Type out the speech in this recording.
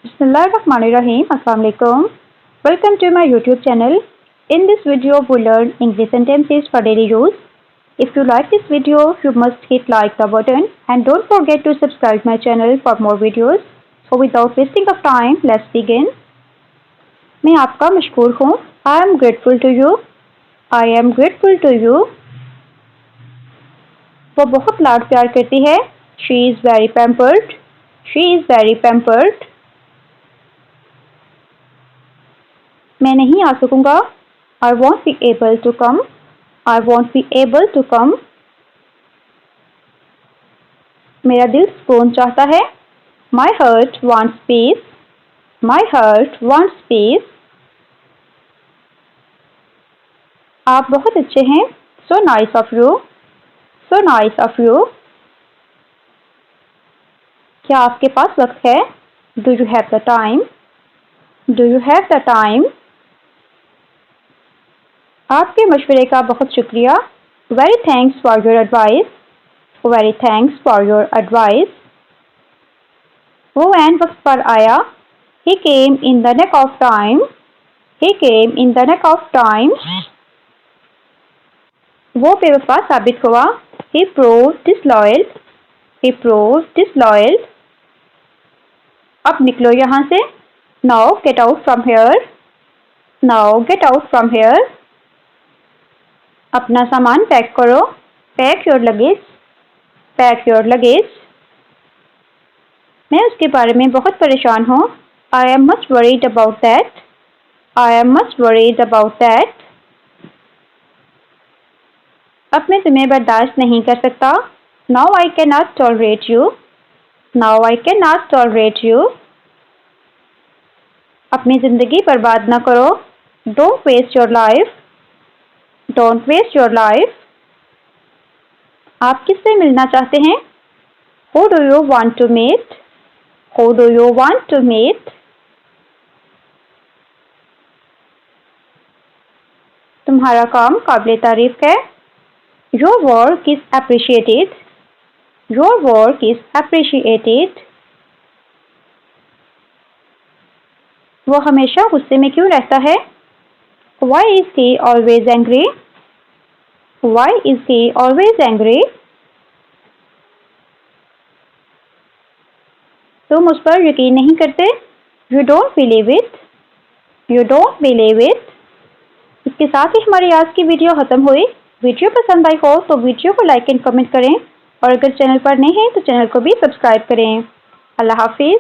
Bismillahirrahmanirrahim. Assalamu alaikum. Welcome to my YouTube channel. In this video, we learn English sentences for daily use. If you like this video, you must hit like the button and don't forget to subscribe my channel for more videos. So without wasting of time, let's begin. मैं आपका मशकूर हूँ. I am grateful to you. I am grateful to you. वो बहुत लाड प्यार करती है. She is very pampered. She is very pampered. मैं नहीं आ सकूंगा. I won't be able to come. I won't be able to come. मेरा दिल सुकून चाहता है. My heart wants peace. My heart wants peace. आप बहुत अच्छे हैं. So nice of you. So nice of you. क्या आपके पास वक्त है? Do you have the time? Do you have the time? आपके मशवरे का बहुत शुक्रिया. Very thanks for your advice. Very thanks for your advice. वो ऐन वक्त पर आया. He came in the nick of time. He came in the nick of time. वो बेवफा साबित हुआ. He proved disloyal. He proved disloyal. अब निकलो यहाँ से. Now get out from here. Now get out from here. अपना सामान पैक करो. Pack your luggage. Pack your luggage. मैं उसके बारे में बहुत परेशान हूँ. I am much worried about that. I am much worried about that. अब मैं तुम्हें बर्दाश्त नहीं कर सकता. Now I cannot tolerate you. Now I cannot tolerate you. अपनी ज़िंदगी बर्बाद ना करो. Don't waste your life. Don't waste your life. आप किससे मिलना चाहते हैं? Who do you want to meet? Who do you want to meet? तुम्हारा काम काबिल तारीफ है. Your work is appreciated. Your work is appreciated. वो हमेशा गुस्से में क्यों रहता है? Why is he always angry? Why is he always angry? तुम उस पर यकीन नहीं करते. You don't believe it. You don't believe it. इसके साथ ही हमारी आज की वीडियो खत्म हुई. वीडियो पसंद आई हो तो वीडियो को लाइक एंड कमेंट करें और अगर चैनल पर नए हैं तो चैनल को भी सब्सक्राइब करें. अल्लाह हाफिज.